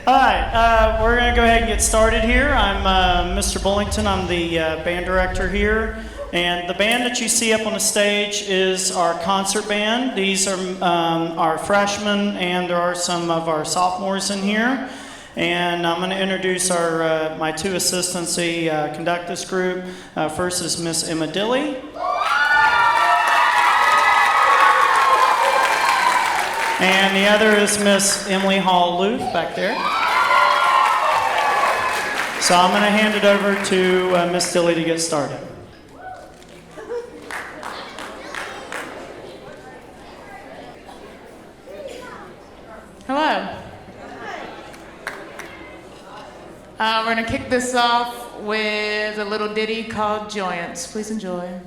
All right, we're going to go ahead and get started here. I'm Mr. Bullington. I'm the band director here. And the band that you see up on the stage is our concert band. These are our freshmen, and there are some of our sophomores in here. And I'm going to introduce my two assistants who conduct this group. First is Miss Emma Dilly. And the other is Miss Emily Hall-Loof back there. So I'm going to hand it over to Miss Dilly to get started. Hello. We're going to kick this off with a little ditty called Joyance. Please enjoy.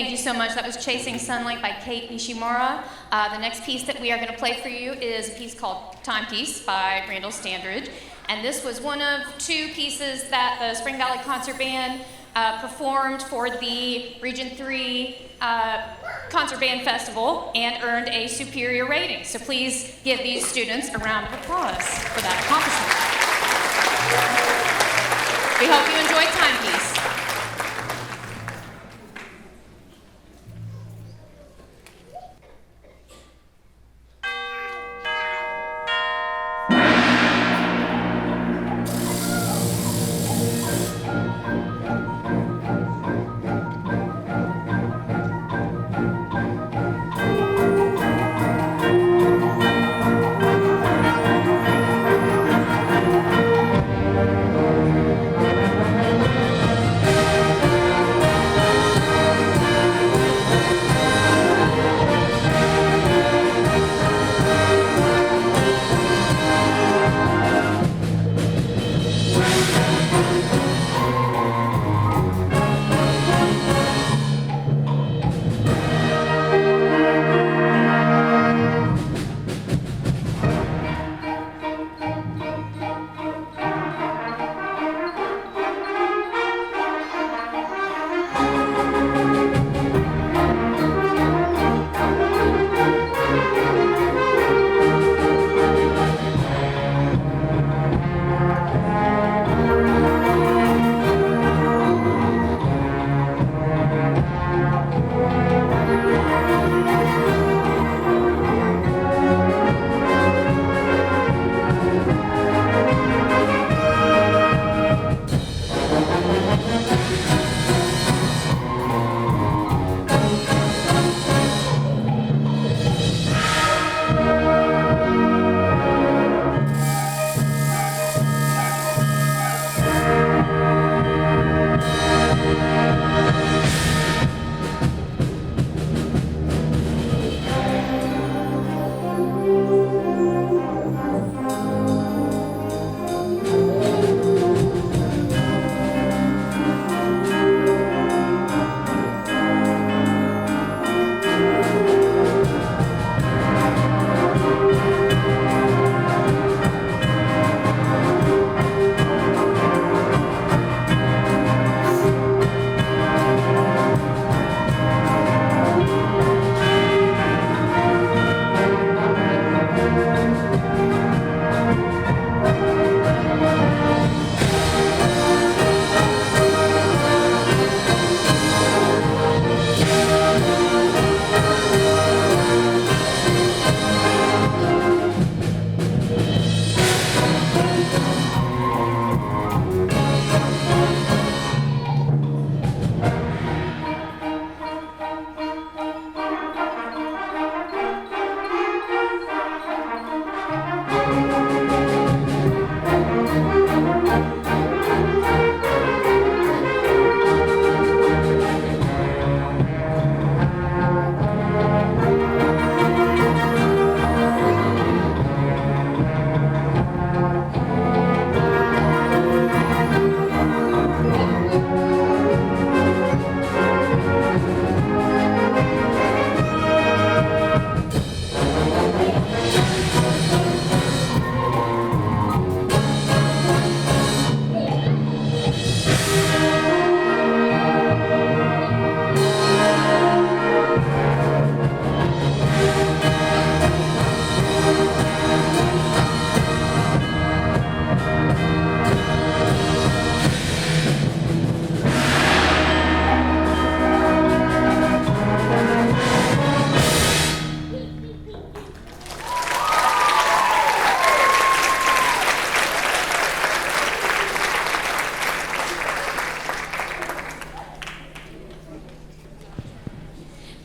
Thank you so much. That was Chasing Sunlight by Kate Nishimura. The next piece that we are going to play for you is a piece called Timepiece by Randall Standridge. And this was one of two pieces that the Spring Valley Concert Band performed for the Region 3 Concert Band Festival and earned a superior rating. So please give these students a round of applause for that accomplishment. We hope you enjoyed Timepiece.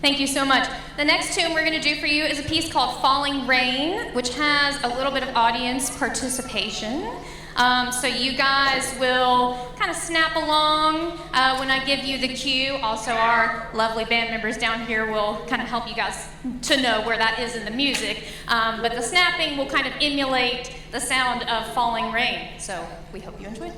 Thank you so much. The next tune we're going to do for you is a piece called Falling Rain, which has a little bit of audience participation. So you guys will kind of snap along when I give you the cue. Also, our lovely band members down here will kind of help you guys to know where that is in the music. But the snapping will kind of emulate the sound of falling rain. So we hope you enjoy it.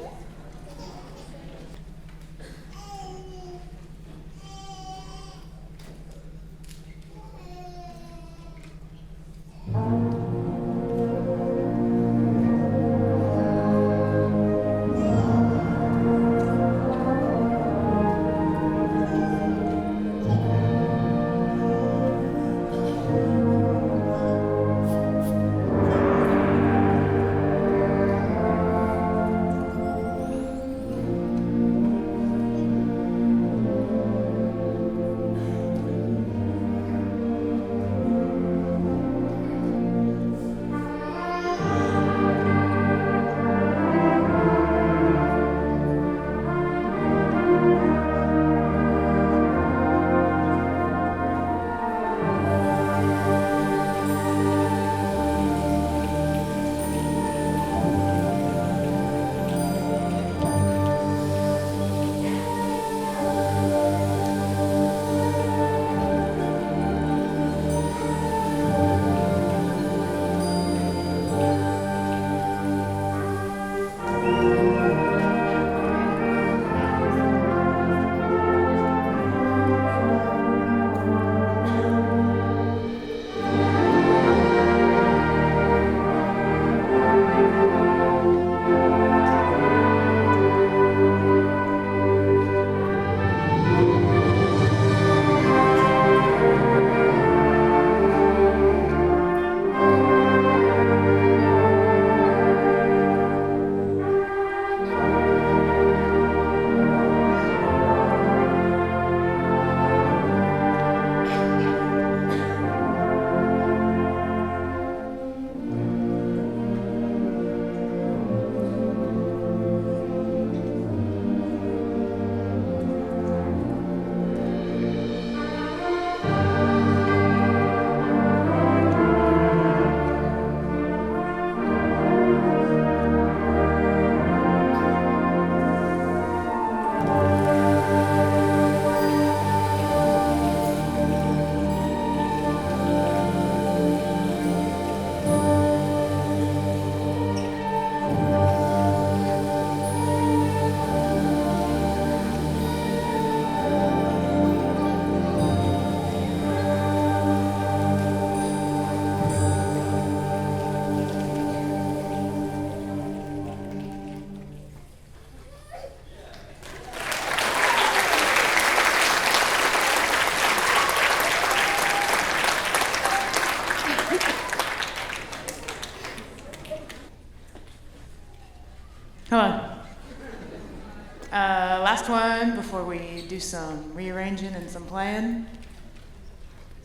last one before we do some rearranging and some playing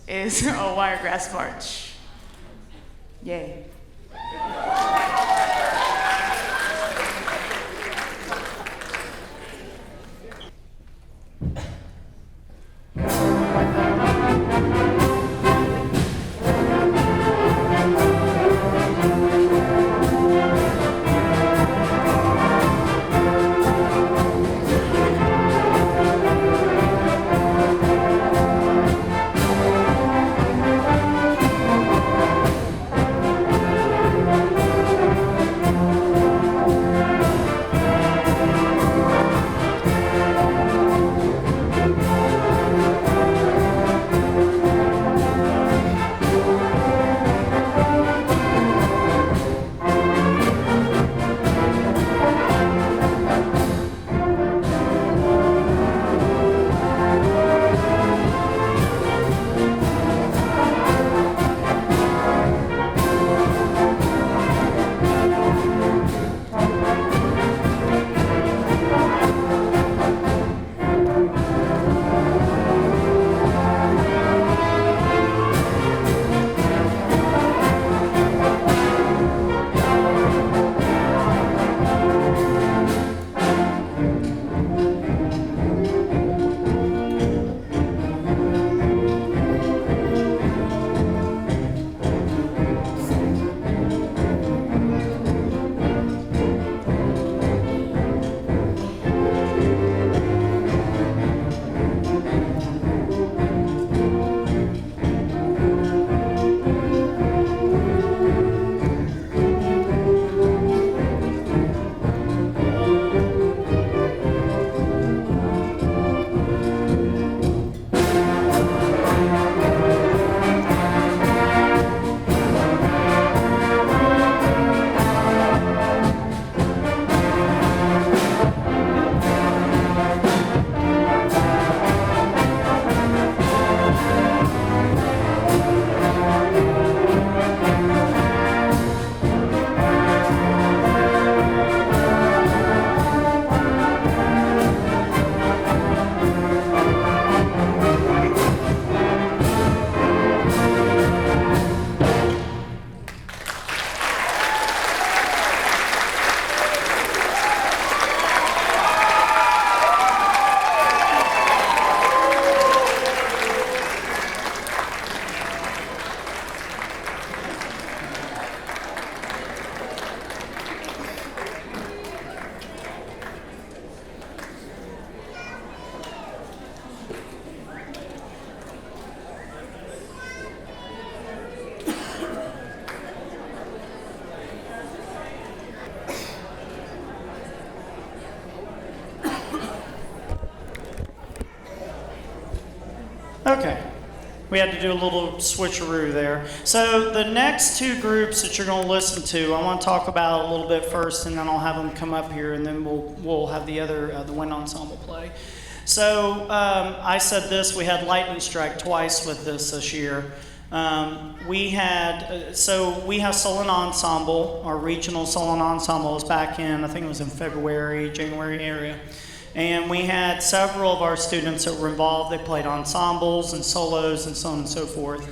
is a Wiregrass March. Yay. Okay. We had to do a little switcheroo there. So the next two groups that you're going to listen to, I want to talk about a little bit first, and then I'll have them come up here, and then we'll have the other the wind ensemble play. So I said this. We had lightning strike twice with this year. We have Solon Ensemble. Our regional Solon Ensemble was back in, I think it was in February, January area. And we had several of our students that were involved. They played ensembles and solos and so on and so forth.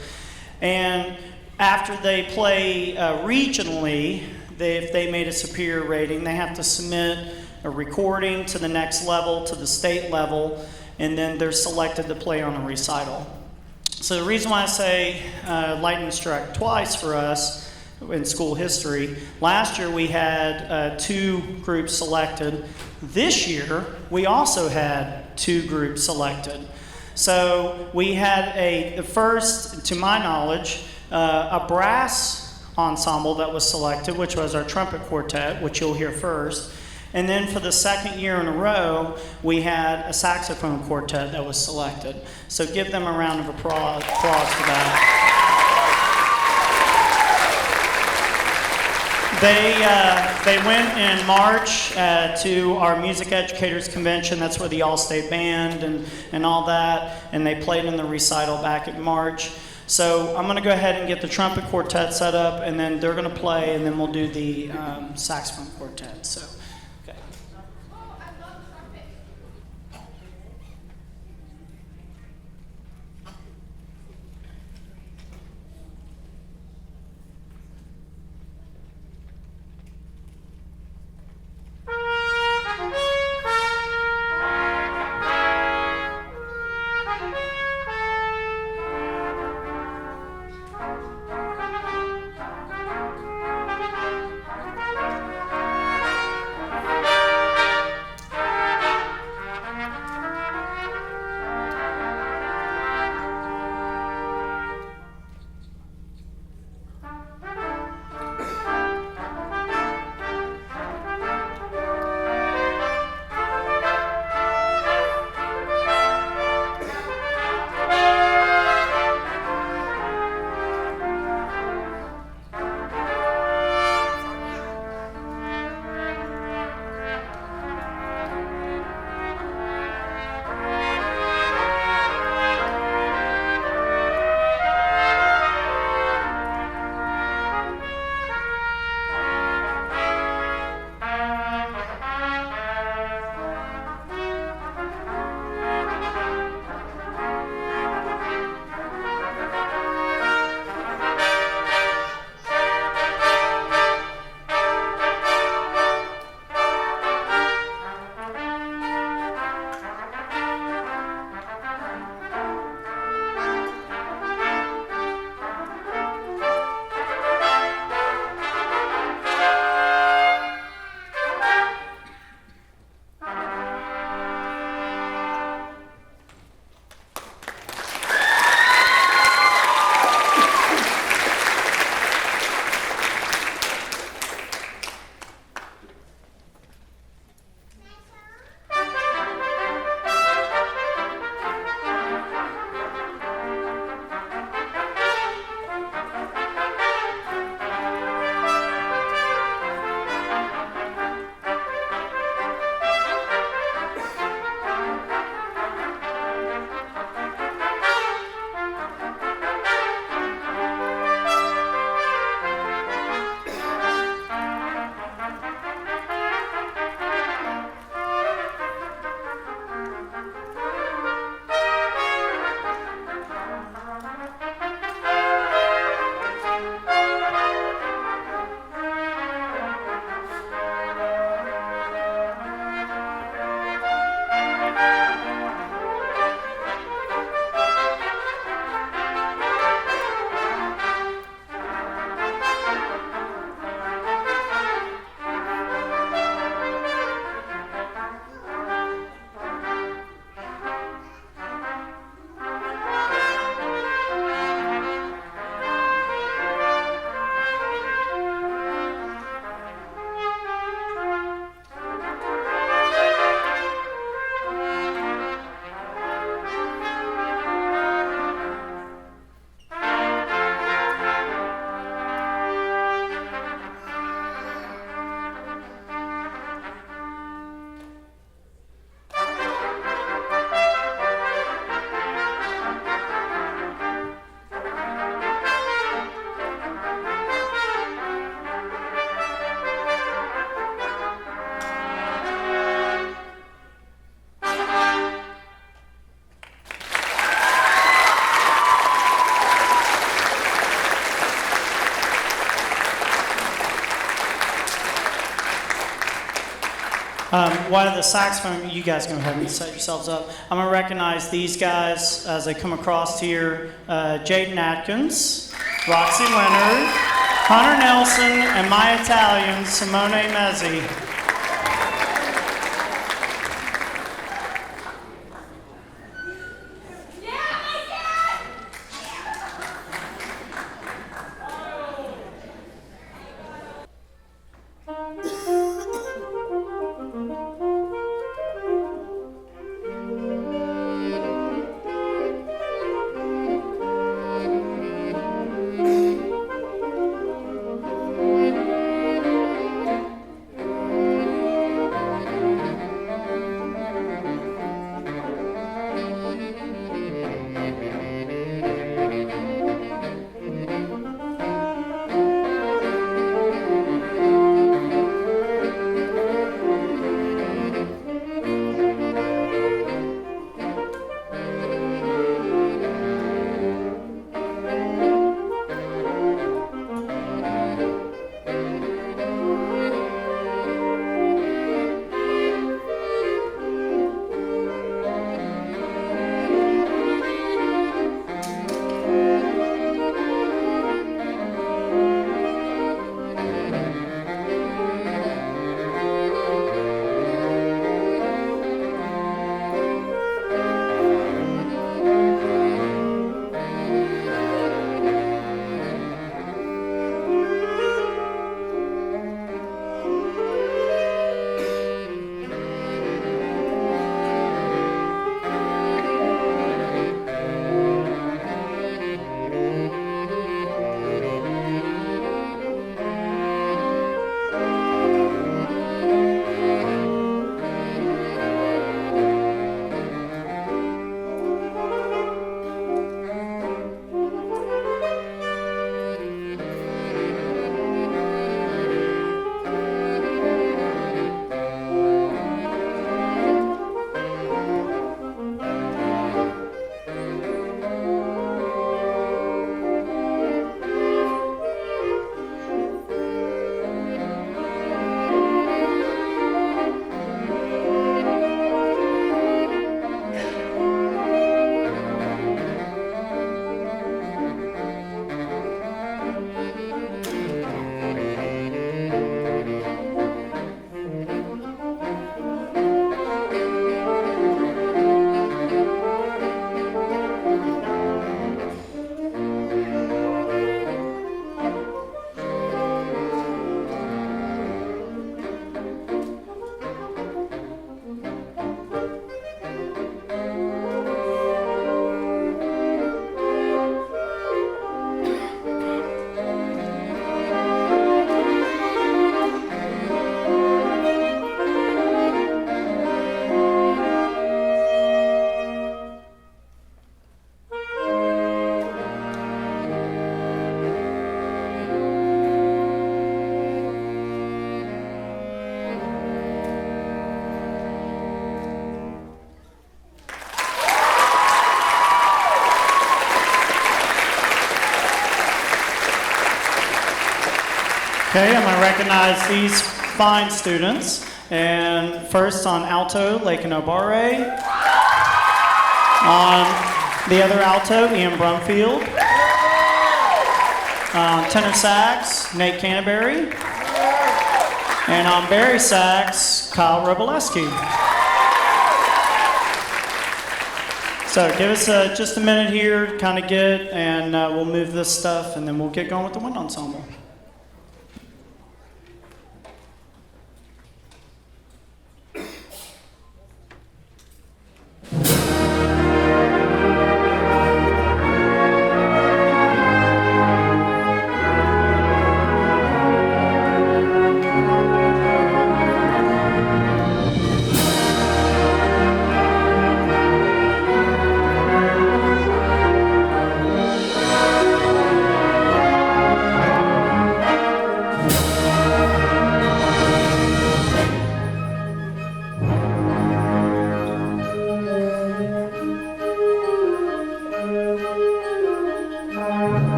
And after they play regionally, if they made a superior rating, they have to submit a recording to the next level, to the state level, and then they're selected to play on a recital. So the reason why I say lightning struck twice for us in school history, last year we had 2 groups selected. This year, we also had 2 groups selected. So we had the first, to my knowledge, a brass ensemble that was selected, which was our trumpet quartet, which you'll hear first. And then for the second year in a row, we had a saxophone quartet that was selected. So give them a round of applause for that. They went in March to our Music Educators Convention. That's where the All-State Band and all that, and they played in the recital back in March. So I'm going to go ahead and get the trumpet quartet set up, and then they're going to play, and then we'll do the saxophone quartet. So, okay. While the saxophone, you guys go ahead and set yourselves up. I'm going to recognize these guys as they come across here. Jaden Atkins, Roxy Leonard, Hunter Nelson, and my Italian, Simone Mezzi. Okay, I'm going to recognize these fine students. And first on alto, Lakin Obare. On the other alto, Ian Brumfield. On tenor sax, Nate Canterbury. And on bari sax, Kyle Roboleski. So give us just a minute here to kind of get, and we'll move this stuff, and then we'll get going with the wind ensemble.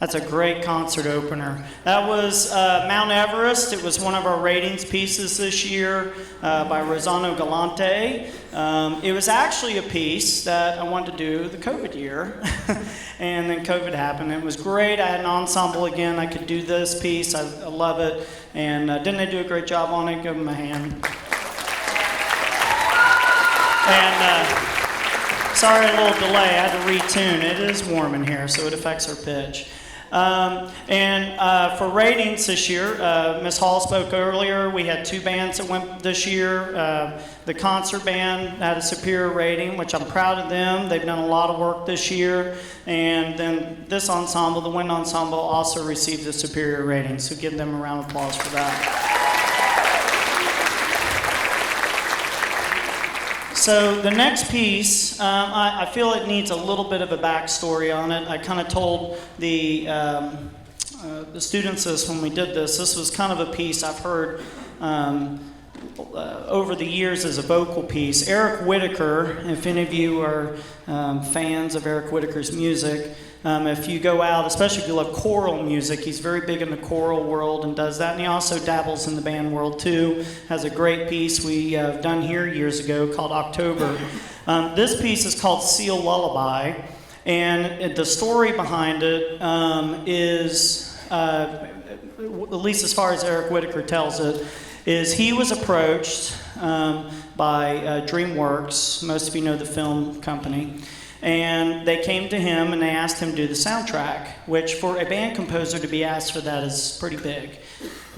That's a great concert opener. That was Mount Everest. It was one of our ratings pieces this year by Rosano Galante. It was actually a piece that I wanted to do the COVID year, and then COVID happened. It was great. I had an ensemble again. I could do this piece. I love it. And didn't I do a great job on it? Give them a hand. And sorry, a little delay. I had to retune. It is warm in here, so it affects our pitch. For ratings this year, Ms. Hall spoke earlier. We had 2 bands that went this year. The concert band had a superior rating, which I'm proud of them. They've done a lot of work this year. And then this ensemble, the wind ensemble, also received a superior rating. So give them a round of applause for that. So the next piece, I feel it needs a little bit of a backstory on it. I kind of told the students this when we did this. This was kind of a piece I've heard over the years as a vocal piece. Eric Whitacre, if any of you are fans of Eric Whitacre's music, if you go out, especially if you love choral music, he's very big in the choral world and does that. And he also dabbles in the band world too. Has a great piece we done here years ago called October. This piece is called Seal Lullaby. And the story behind it is, at least as far as Eric Whitacre tells it, is he was approached by DreamWorks. Most of you know the film company. And they came to him and they asked him to do the soundtrack, which for a band composer to be asked for that is pretty big.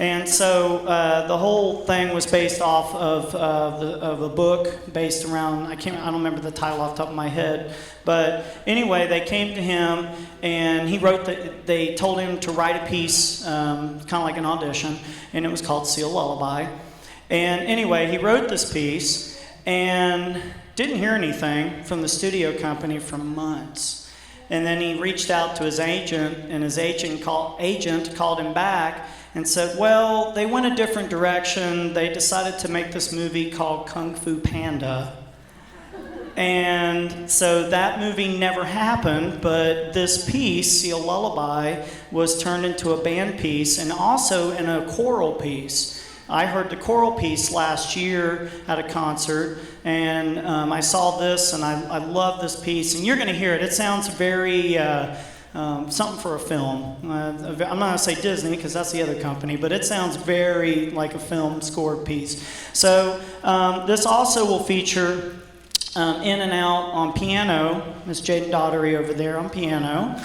And so the whole thing was based off of a book based around, I don't remember the title off the top of my head, but anyway, they came to him and he wrote they told him to write a piece, kind of like an audition, and it was called Seal Lullaby. And anyway, he wrote this piece and didn't hear anything from the studio company for months. And then he reached out to his agent, and his agent called him back and said, well, they went a different direction. They decided to make this movie called Kung Fu Panda. And so that movie never happened, but this piece, Seal Lullaby, was turned into a band piece and also in a choral piece. I heard the choral piece last year at a concert, and I saw this, and I love this piece. And you're going to hear it. It sounds very something for a film. I'm not going to say Disney, because that's the other company, but it sounds very like a film score piece. So this also will feature in and out on piano, Miss Jaden Daughtery over there on piano.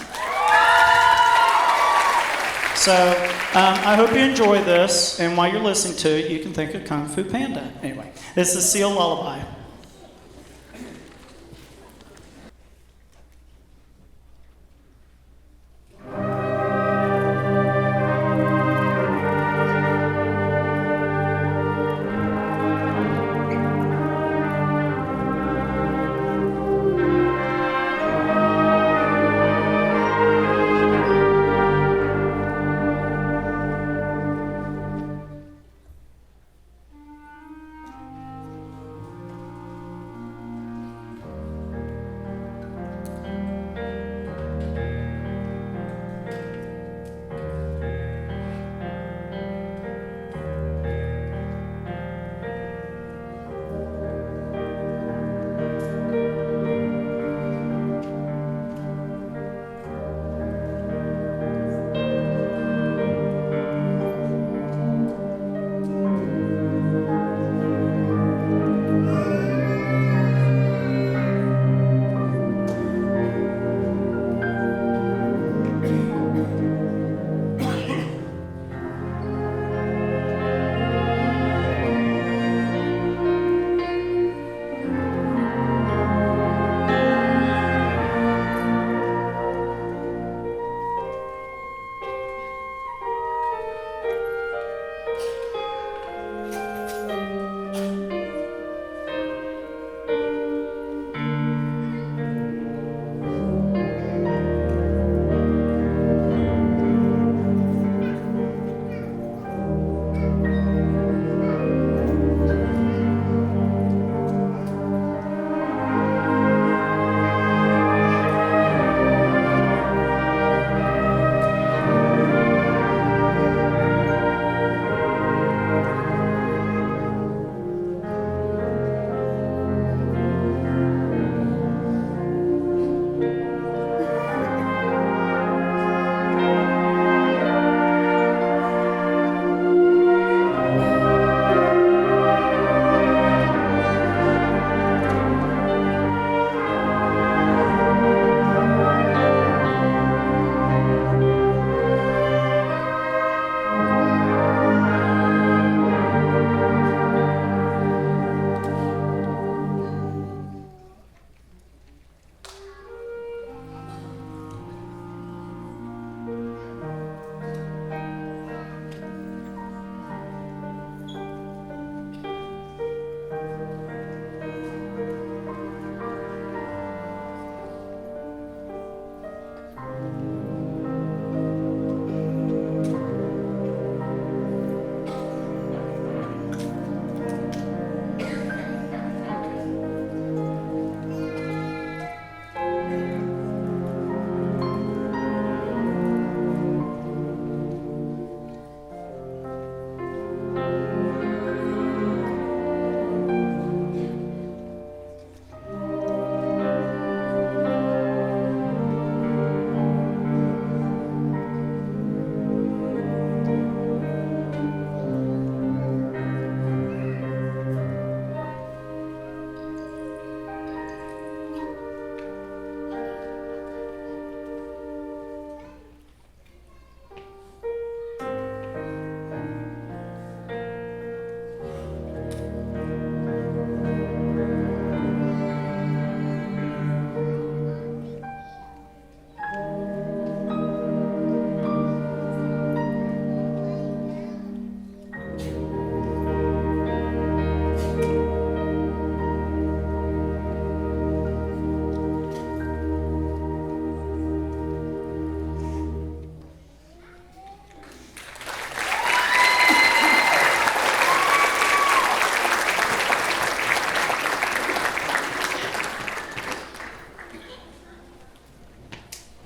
So I hope you enjoy this, and while you're listening to it, you can think of Kung Fu Panda. Anyway, this is Seal Lullaby.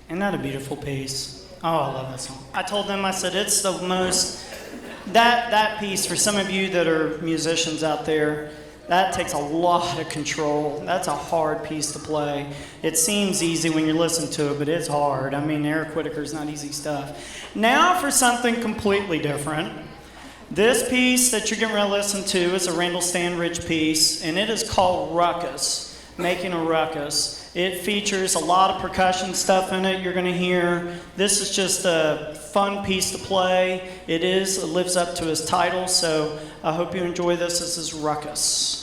Isn't that a beautiful piece? Oh, I love that song. I told them, I said, it's the most, that piece, for some of you that are musicians out there, that takes a lot of control. That's a hard piece to play. It seems easy when you listen to it, but it's hard. I mean, Eric Whitacre's not easy stuff. Now for something completely different. This piece that you're getting ready to listen to is a Randall Stanridge piece, and it is called Ruckus, Making a Ruckus. It features a lot of percussion stuff in it you're going to hear. This is just a fun piece to play. It lives up to his title, so I hope you enjoy this. This is Ruckus.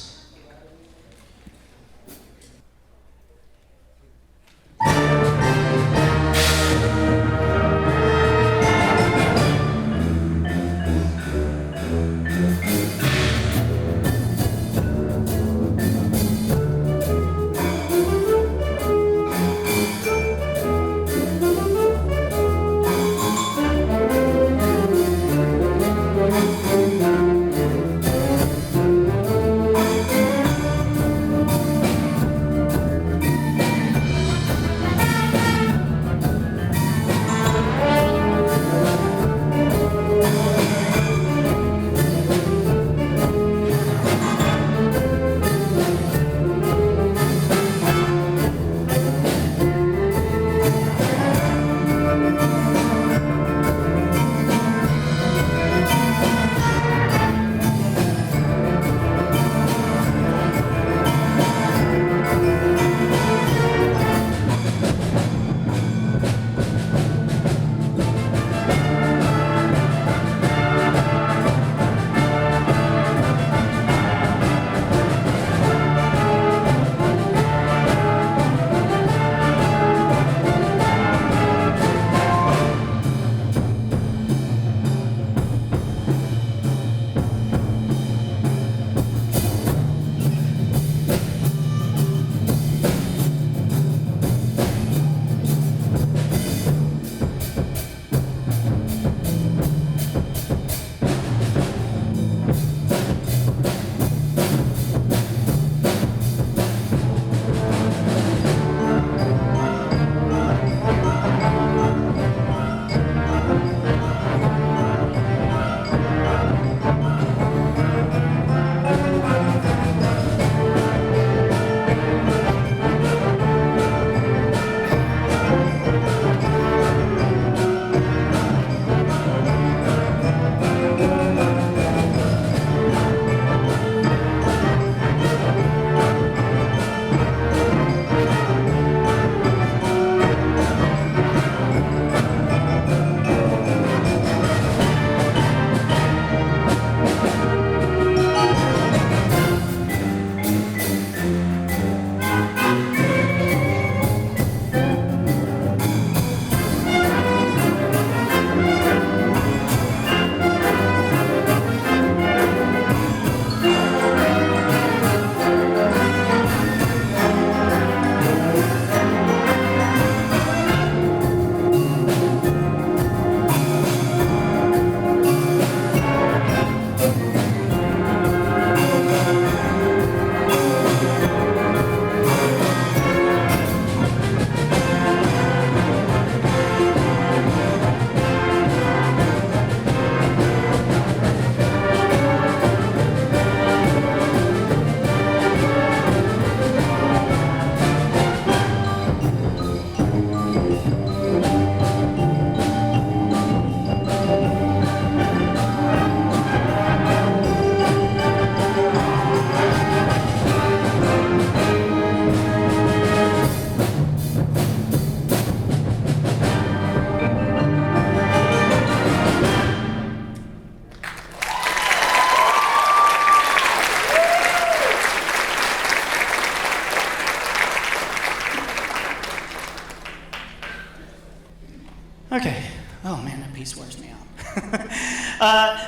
Okay. Oh man, that piece wears me out.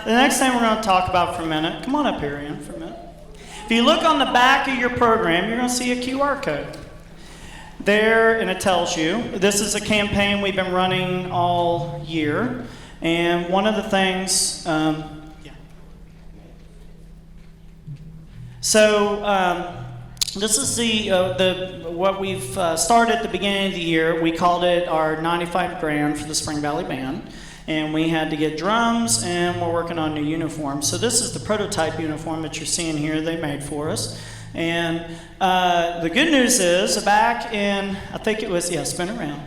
The next thing we're going to talk about for a minute, come on up here, Ian, for a minute. If you look on the back of your program, you're going to see a QR code. There, and it tells you, this is a campaign we've been running all year. And one of the things, This is what we've started at the beginning of the year. We called it our 95 grand for the Spring Valley Band. And we had to get drums, and we're working on new uniforms. So this is the prototype uniform that you're seeing here they made for us. And the good news is, back in, I think it was, spin around.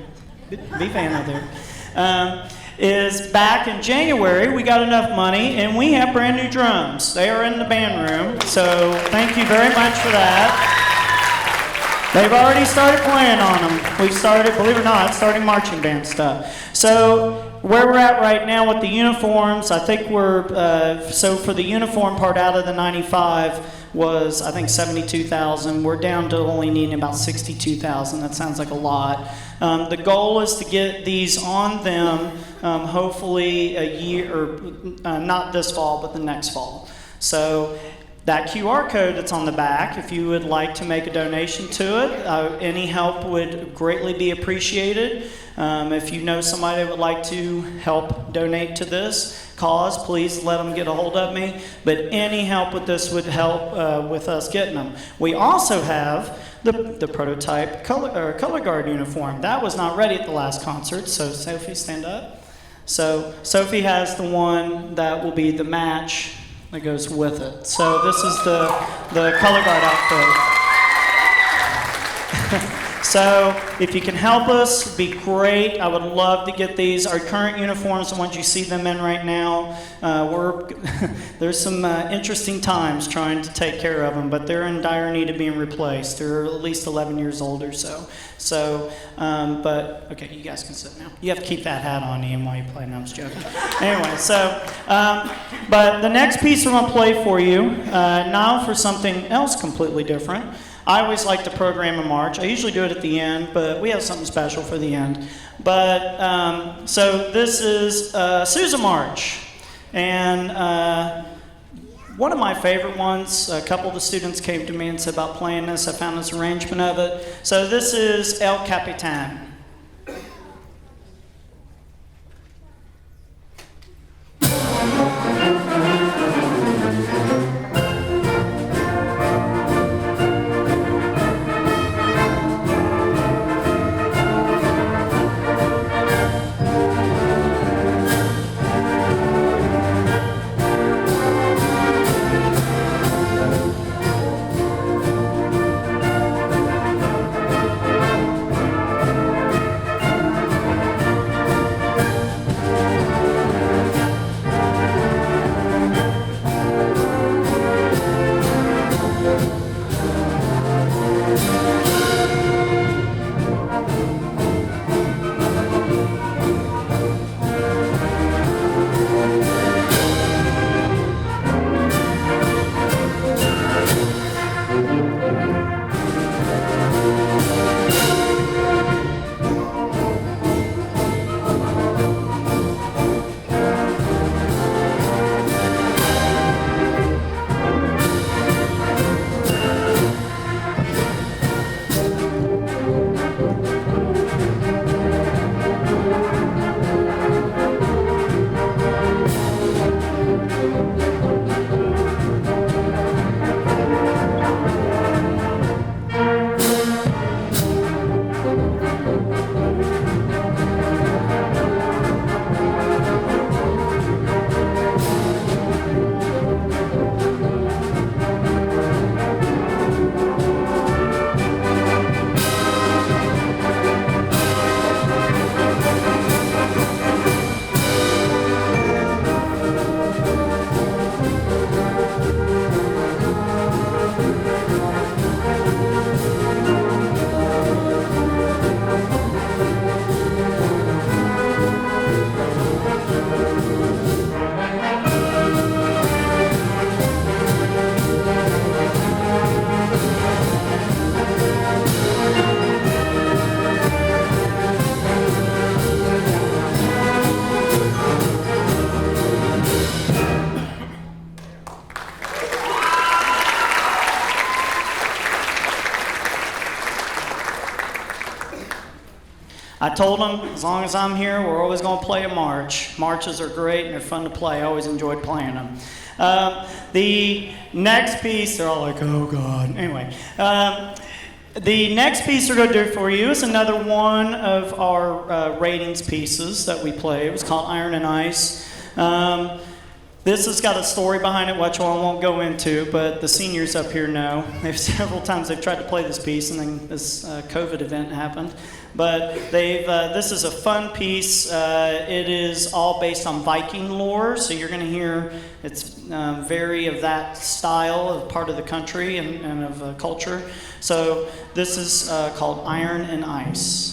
Be fan out there. Is back in January, we got enough money, and we have brand new drums. They are in the band room, so thank you very much for that. They've already started playing on them. We've started, believe it or not, starting marching band stuff. So where we're at right now with the uniforms, I think so for the uniform part out of the 95 was, I think, 72,000. We're down to only needing about 62,000. That sounds like a lot. The goal is to get these on them hopefully a year, or not this fall, but the next fall. So that QR code that's on the back, if you would like to make a donation to it, any help would greatly be appreciated. If you know somebody that would like to help donate to this cause, please let them get a hold of me. But any help with this would help with us getting them. We also have the prototype color guard uniform. That was not ready at the last concert, so Sophie, stand up. So Sophie has the one that will be the match that goes with it. So this is the color guard outfit. So if you can help us, it'd be great. I would love to get these. Our current uniforms, the ones you see them in right now, there's some interesting times trying to take care of them, but they're in dire need of being replaced. They're at least 11 years old or so. But okay, you guys can sit now. You have to keep that hat on, Ian, while you play. No, I'm just joking. Anyway, but the next piece I'm going to play for you now for something else completely different. I always like to program a march. I usually do it at the end, but we have something special for the end. But so this is Sousa March, and one of my favorite ones. A couple of the students came to me and said about playing this. I found this arrangement of it. So this is El Capitan. I told them, as long as I'm here, we're always going to play a march. Marches are great and they're fun to play. I always enjoyed playing them. The next piece, they're all like, oh God. Anyway, the next piece we're going to do for you is another one of our ratings pieces that we play. It was called Iron and Ice. This has got a story behind it, which I won't go into, but the seniors up here know. Several times they've tried to play this piece, and then this COVID event happened. But this is a fun piece. It is all based on Viking lore, so you're going to hear it's very of that style of part of the country and of culture. So this is called Iron and Ice.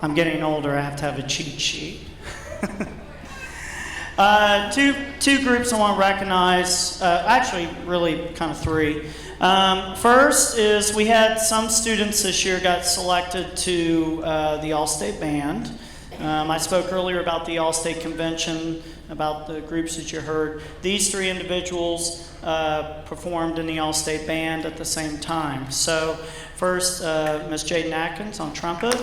I'm getting older, I have to have a cheat sheet. Two groups I want to recognize, actually really kind of three. First is we had some students this year got selected to the All-State Band. I spoke earlier about the All-State Convention, about the groups that you heard. These three individuals performed in the All-State Band at the same time. So first, Ms. Jaden Atkins on trumpet.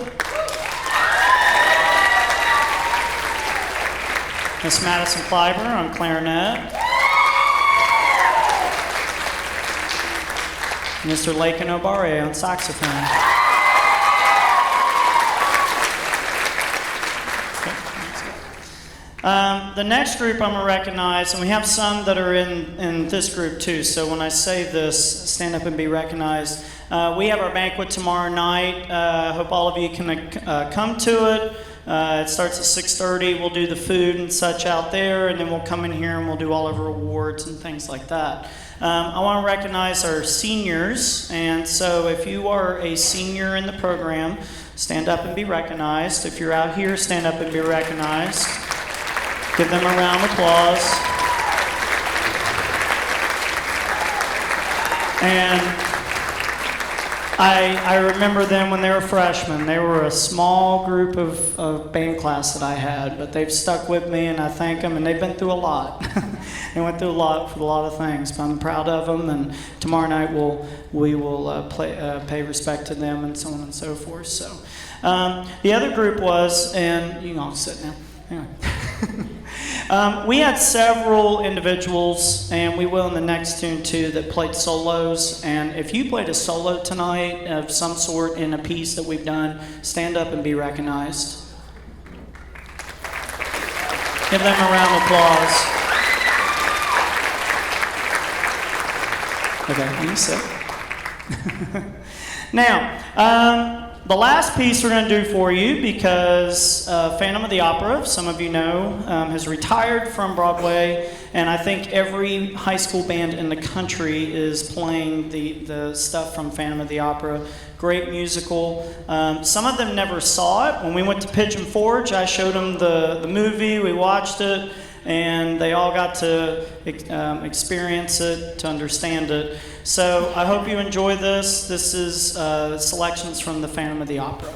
Miss Madison Kleiber on clarinet. Mr. Lakin Obare on saxophone. The next group I'm going to recognize, and we have some that are in this group too, so when I say this, stand up and be recognized. We have our banquet tomorrow night. Hope all of you can come to it. It starts at 6:30. We'll do the food and such out there, and then we'll come in here and we'll do all of our awards and things like that. I want to recognize our seniors, and so if you are a senior in the program, stand up and be recognized. If you're out here, stand up and be recognized. Give them a round of applause. And I remember them when they were freshmen. They were a small group of band class that I had, but they've stuck with me, and I thank them, and they've been through a lot. They went through a lot for a lot of things, but I'm proud of them, and tomorrow night we will pay respect to them and so on and so forth. So the other group was, and you can all sit now. Anyway. We had several individuals, and we will in the next tune too, that played solos. And if you played a solo tonight of some sort in a piece that we've done, stand up and be recognized. Give them a round of applause. Okay, you sit. Now, the last piece we're going to do for you, because Phantom of the Opera, some of you know, has retired from Broadway, and I think every high school band in the country is playing the stuff from Phantom of the Opera. Great musical. Some of them never saw it. When we went to Pigeon Forge, I showed them the movie, we watched it, and they all got to experience it, to understand it. So I hope you enjoy this. This is selections from the Phantom of the Opera.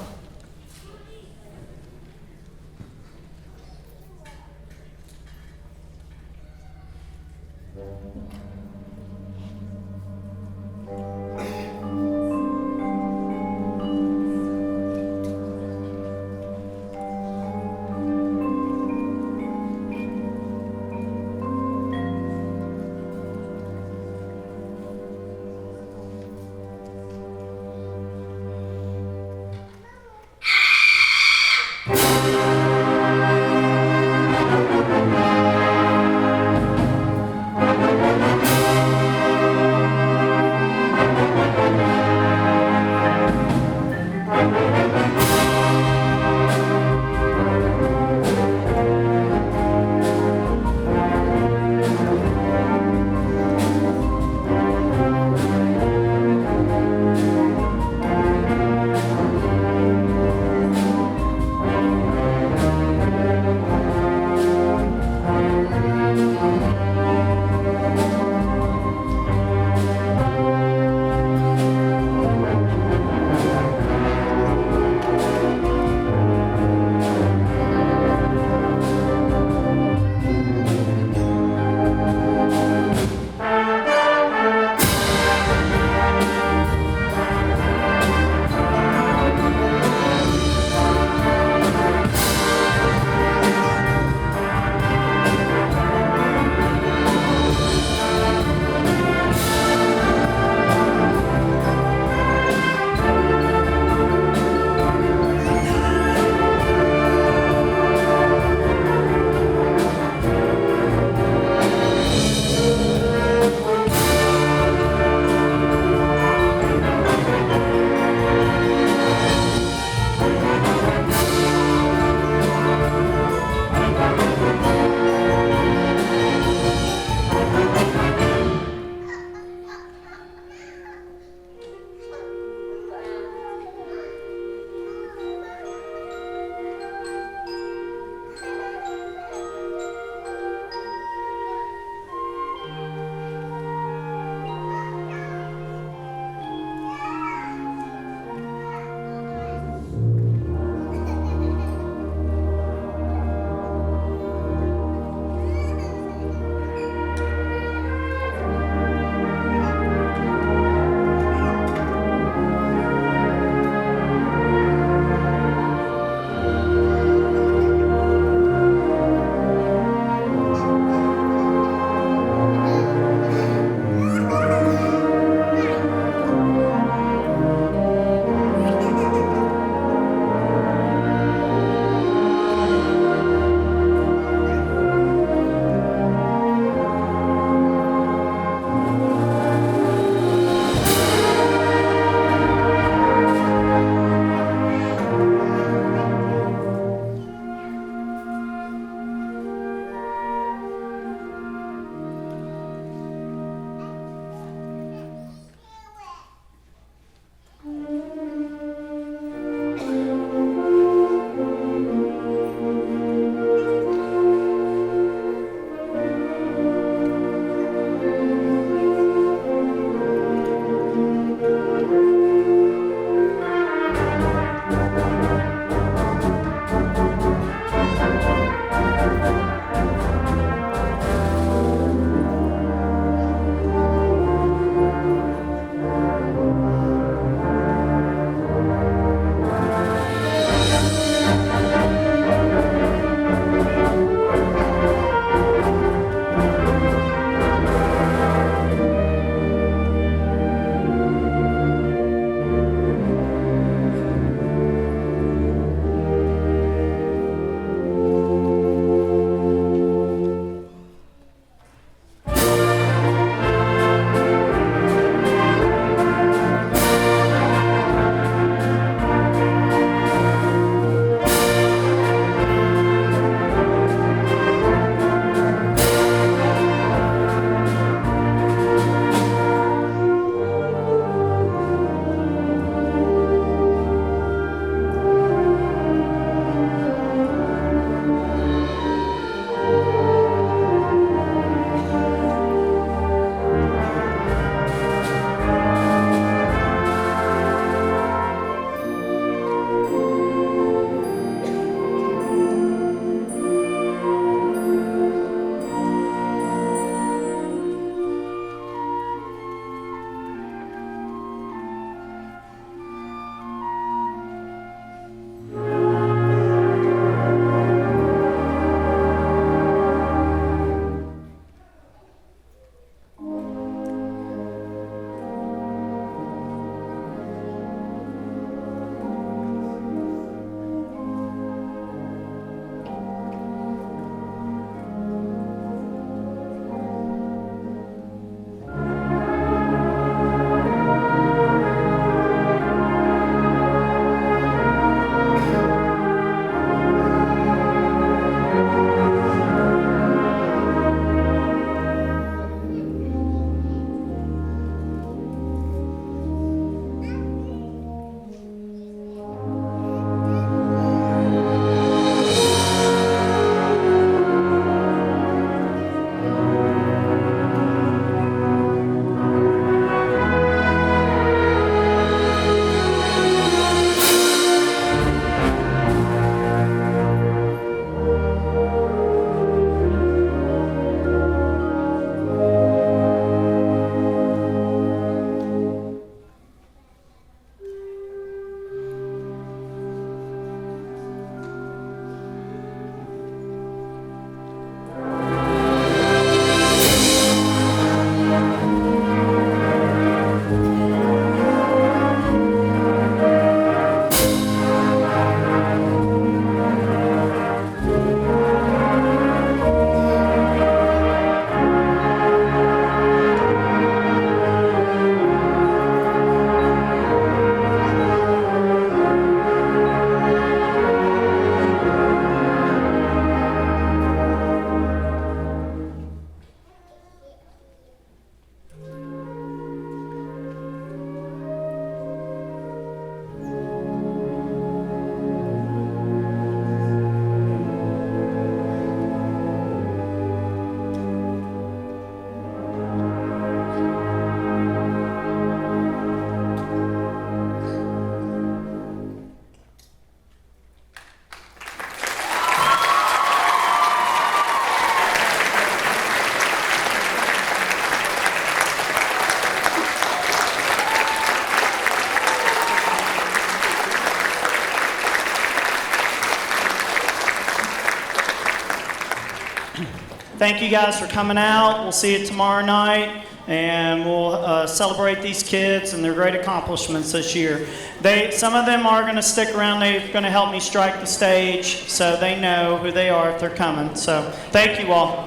Thank you guys for coming out. We'll see you tomorrow night, and we'll celebrate these kids and their great accomplishments this year. Some of them are going to stick around. They're going to help me strike the stage, so they know who they are if they're coming. So thank you all.